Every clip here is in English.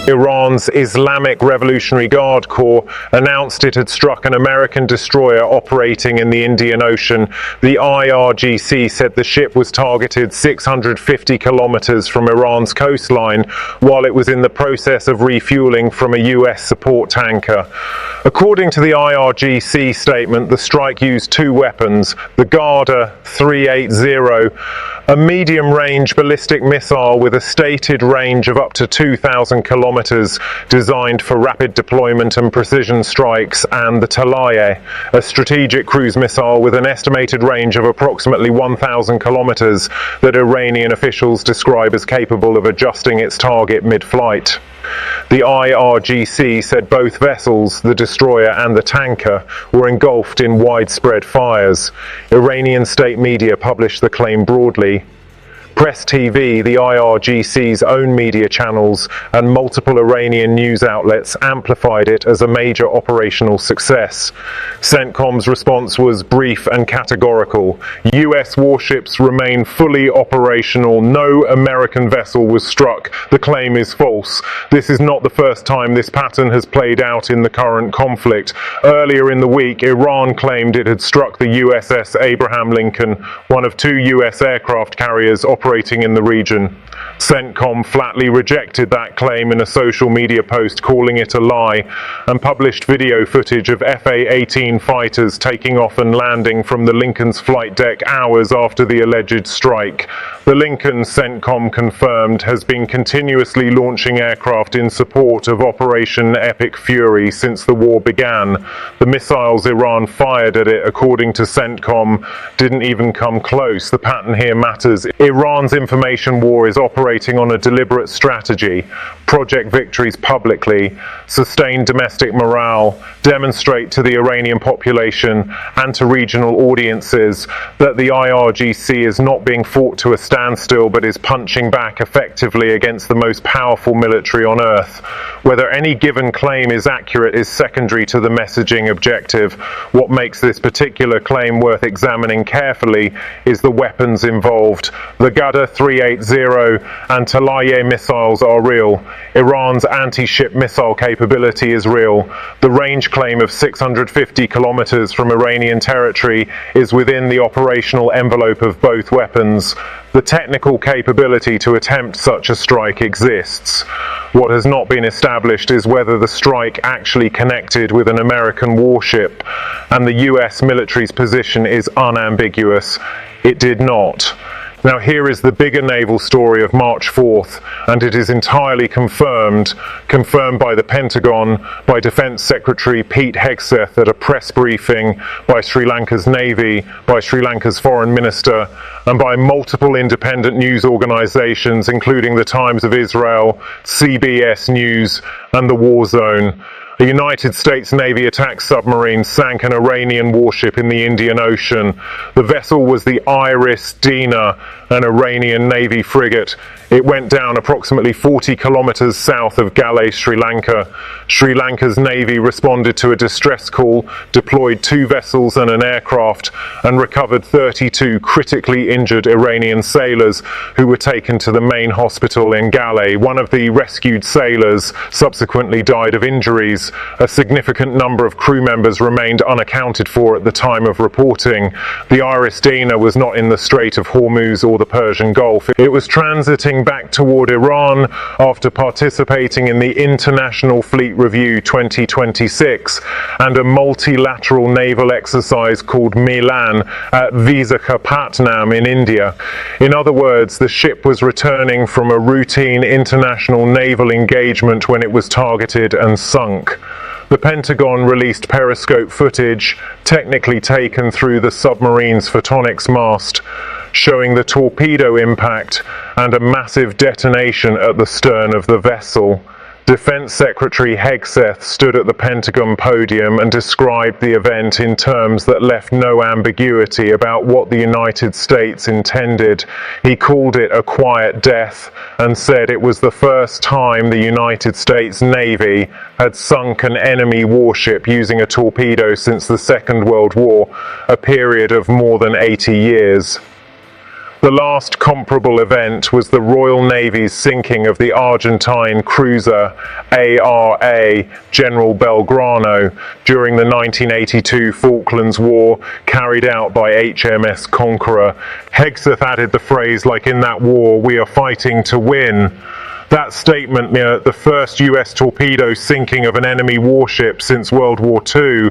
Iran's Islamic Revolutionary Guard Corps announced it had struck an American destroyer operating in the Indian Ocean. The IRGC said the ship was targeted 650 kilometers from Iran's coastline while it was in the process of refueling from a US support tanker. According to the IRGC statement, the strike used two weapons, the Ghadr 380, a medium-range ballistic missile with a stated range of up to 2,000 kilometers designed for rapid deployment and precision strikes, and the Talaye, a strategic cruise missile with an estimated range of approximately 1,000 kilometers that Iranian officials describe as capable of adjusting its target mid-flight. The IRGC said both vessels, the destroyer and the tanker, were engulfed in widespread fires. Iranian state media published the claim broadly. Press TV, the IRGC's own media channels, and multiple Iranian news outlets amplified it as a major operational success. CENTCOM's response was brief and categorical. US warships remain fully operational. No American vessel was struck. The claim is false. This is not the first time this pattern has played out in the current conflict. Earlier in the week, Iran claimed it had struck the USS Abraham Lincoln, one of two US aircraft carriers operating in the region. CENTCOM flatly rejected that claim in a social media post, calling it a lie, and published video footage of FA-18 fighters taking off and landing from the Lincoln's flight deck hours after the alleged strike. The Lincoln, CENTCOM confirmed, has been continuously launching aircraft in support of Operation Epic Fury since the war began. The missiles Iran fired at it, according to CENTCOM, didn't even come close. The pattern here matters. Iran's information war is operating on a deliberate strategy. Project victories publicly, sustain domestic morale, demonstrate to the Iranian population and to regional audiences that the IRGC is not being fought to a standstill but is punching back effectively against the most powerful military on earth. Whether any given claim is accurate is secondary to the messaging objective. What makes this particular claim worth examining carefully is the weapons involved. The Ghadr 380 and Talaye missiles are real. Iran's anti-ship missile capability is real. The range claim of 650 kilometers from Iranian territory is within the operational envelope of both weapons. The technical capability to attempt such a strike exists. What has not been established is whether the strike actually connected with an American warship, and the US military's position is unambiguous. It did not. Now here is the bigger naval story of March 4th, and it is entirely confirmed by the Pentagon, by Defense Secretary Pete Hegseth at a press briefing, by Sri Lanka's Navy, by Sri Lanka's Foreign Minister, and by multiple independent news organizations, including the Times of Israel, CBS News, and the War Zone. A United States Navy attack submarine sank an Iranian warship in the Indian Ocean. The vessel was the Dena, an Iranian Navy frigate. It went down approximately 40 kilometers south of Ghadr, Sri Lanka. Sri Lanka's Navy responded to a distress call, deployed 2 vessels and an aircraft, and recovered 32 critically injured Iranian sailors who were taken to the main hospital in Ghadr. One of the rescued sailors subsequently died of injuries. A significant number of crew members remained unaccounted for at the time of reporting. The Dena was not in the Strait of Hormuz or the Persian Gulf. It was transiting back toward Iran after participating in the International Fleet Review 2026 and a multilateral naval exercise called Milan at Visakhapatnam in India. In other words, the ship was returning from a routine international naval engagement when it was targeted and sunk. The Pentagon released periscope footage, technically taken through the submarine's photonics mast, showing the torpedo impact and a massive detonation at the stern of the vessel. Defense Secretary Hegseth stood at the Pentagon podium and described the event in terms that left no ambiguity about what the United States intended. He called it a quiet death and said it was the first time the United States Navy had sunk an enemy warship using a torpedo since the Second World War, a period of more than 80 years. The last comparable event was the Royal Navy's sinking of the Argentine cruiser ARA General Belgrano during the 1982 Falklands War, carried out by HMS Conqueror. Hegseth added the phrase, like in that war, we are fighting to win. That statement near the first US torpedo sinking of an enemy warship since World War II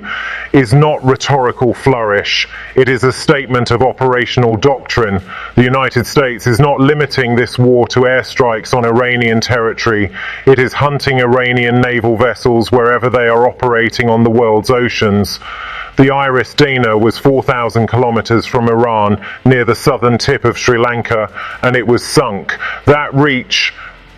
is not rhetorical flourish. It is a statement of operational doctrine. The United States is not limiting this war to airstrikes on Iranian territory. It is hunting Iranian naval vessels wherever they are operating on the world's oceans. The Iris Dena was 4,000 kilometers from Iran, near the southern tip of Sri Lanka, and it was sunk. That reach,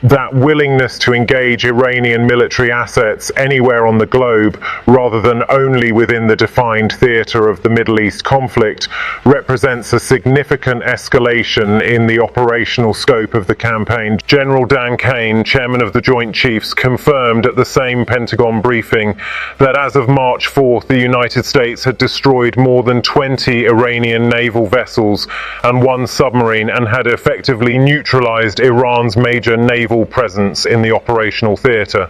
that willingness to engage Iranian military assets anywhere on the globe rather than only within the defined theatre of the Middle East conflict represents a significant escalation in the operational scope of the campaign. General Dan Kane, chairman of the Joint Chiefs, confirmed at the same Pentagon briefing that as of March 4th, the United States had destroyed more than 20 Iranian naval vessels and one submarine and had effectively neutralized Iran's major naval presence in the operational theatre.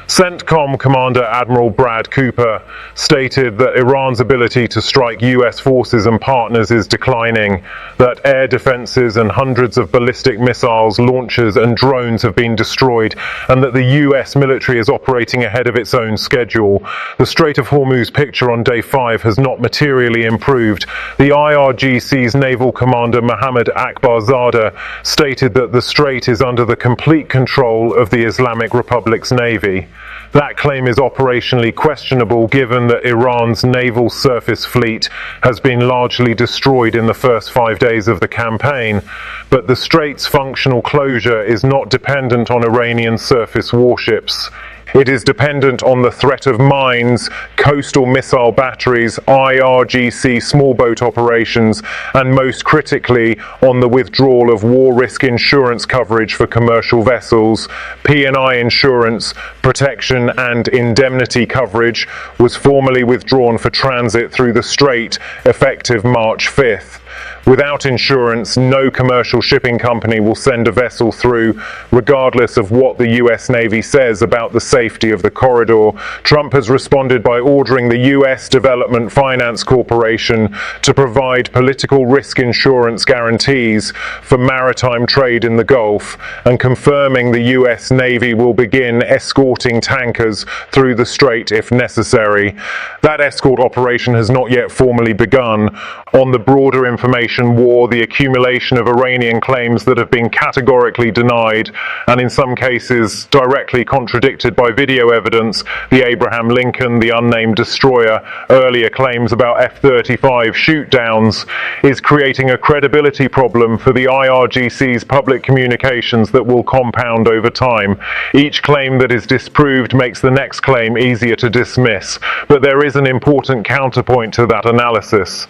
CENTCOM Commander Admiral Brad Cooper stated that Iran's ability to strike US forces and partners is declining, that air defenses and hundreds of ballistic missiles, launchers and drones have been destroyed, and that the US military is operating ahead of its own schedule. The Strait of Hormuz picture on day 5 has not materially improved. The IRGC's naval commander Mohammed Akbarzadeh stated that the strait is under the complete control of the Islamic Republic's navy. That claim is operationally questionable given that Iran's naval surface fleet has been largely destroyed in the first 5 days of the campaign, but the strait's functional closure is not dependent on Iranian surface warships. It is dependent on the threat of mines, coastal missile batteries, IRGC small boat operations, and most critically on the withdrawal of war risk insurance coverage for commercial vessels. P&I insurance, protection and indemnity coverage was formally withdrawn for transit through the strait effective March 5th. Without insurance, no commercial shipping company will send a vessel through, regardless of what the US Navy says about the safety of the corridor. Trump has responded by ordering the US Development Finance Corporation to provide political risk insurance guarantees for maritime trade in the Gulf, and confirming the US Navy will begin escorting tankers through the strait if necessary. That escort operation has not yet formally begun. On the broader information war, the accumulation of Iranian claims that have been categorically denied and in some cases directly contradicted by video evidence, the Abraham Lincoln, the unnamed destroyer, earlier claims about F-35 shoot-downs, is creating a credibility problem for the IRGC's public communications that will compound over time. Each claim that is disproved makes the next claim easier to dismiss, but there is an important counterpoint to that analysis.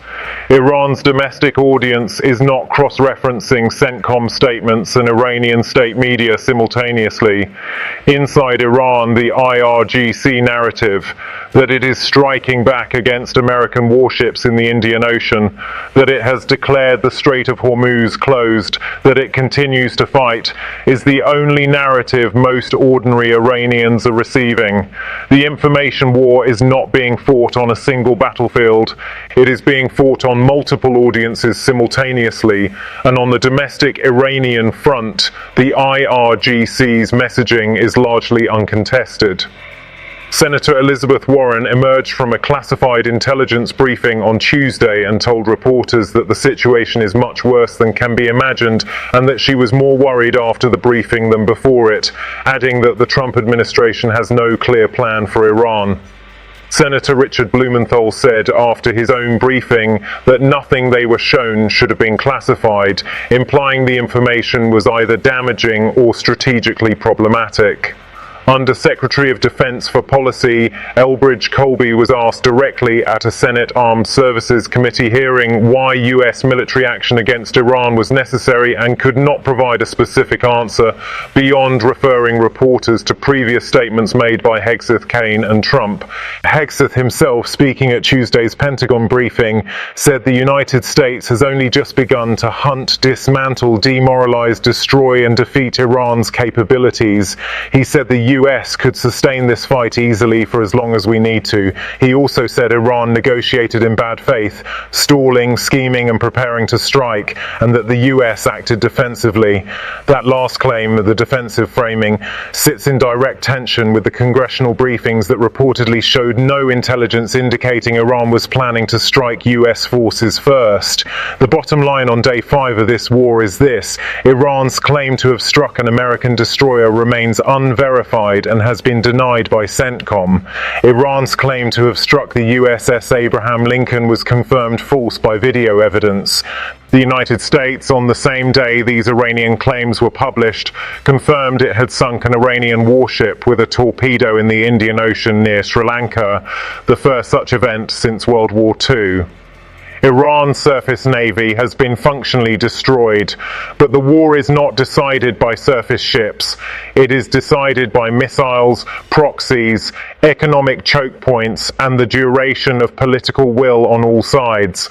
Iran's domestic audience is not cross-referencing CENTCOM statements and Iranian state media simultaneously. Inside Iran, the IRGC narrative that it is striking back against American warships in the Indian Ocean, that it has declared the Strait of Hormuz closed, that it continues to fight, is the only narrative most ordinary Iranians are receiving. The information war is not being fought on a single battlefield. It is being fought on multiple audiences simultaneously, and on the domestic Iranian front, the IRGC's messaging is largely uncontested. Senator Elizabeth Warren emerged from a classified intelligence briefing on Tuesday and told reporters that the situation is much worse than can be imagined and that she was more worried after the briefing than before it, adding that the Trump administration has no clear plan for Iran. Senator Richard Blumenthal said after his own briefing that nothing they were shown should have been classified, implying the information was either damaging or strategically problematic. Under Secretary of Defense for Policy Elbridge Colby was asked directly at a Senate Armed Services Committee hearing why US military action against Iran was necessary and could not provide a specific answer beyond referring reporters to previous statements made by Hegseth, Kane and Trump. Hegseth himself, speaking at Tuesday's Pentagon briefing, said the United States has only just begun to hunt, dismantle, demoralize, destroy and defeat Iran's capabilities. He said the US could sustain this fight easily for as long as we need to. He also said Iran negotiated in bad faith, stalling, scheming and preparing to strike, and that the US acted defensively. That last claim, the defensive framing, sits in direct tension with the congressional briefings that reportedly showed no intelligence indicating Iran was planning to strike US forces first. The bottom line on day 5 of this war is this: Iran's claim to have struck an American destroyer remains unverified and has been denied by CENTCOM. Iran's claim to have struck the USS Abraham Lincoln was confirmed false by video evidence. The United States, on the same day these Iranian claims were published, confirmed it had sunk an Iranian warship with a torpedo in the Indian Ocean near Sri Lanka, the first such event since World War II. Iran's surface navy has been functionally destroyed, but the war is not decided by surface ships. It is decided by missiles, proxies, economic choke points, and the duration of political will on all sides.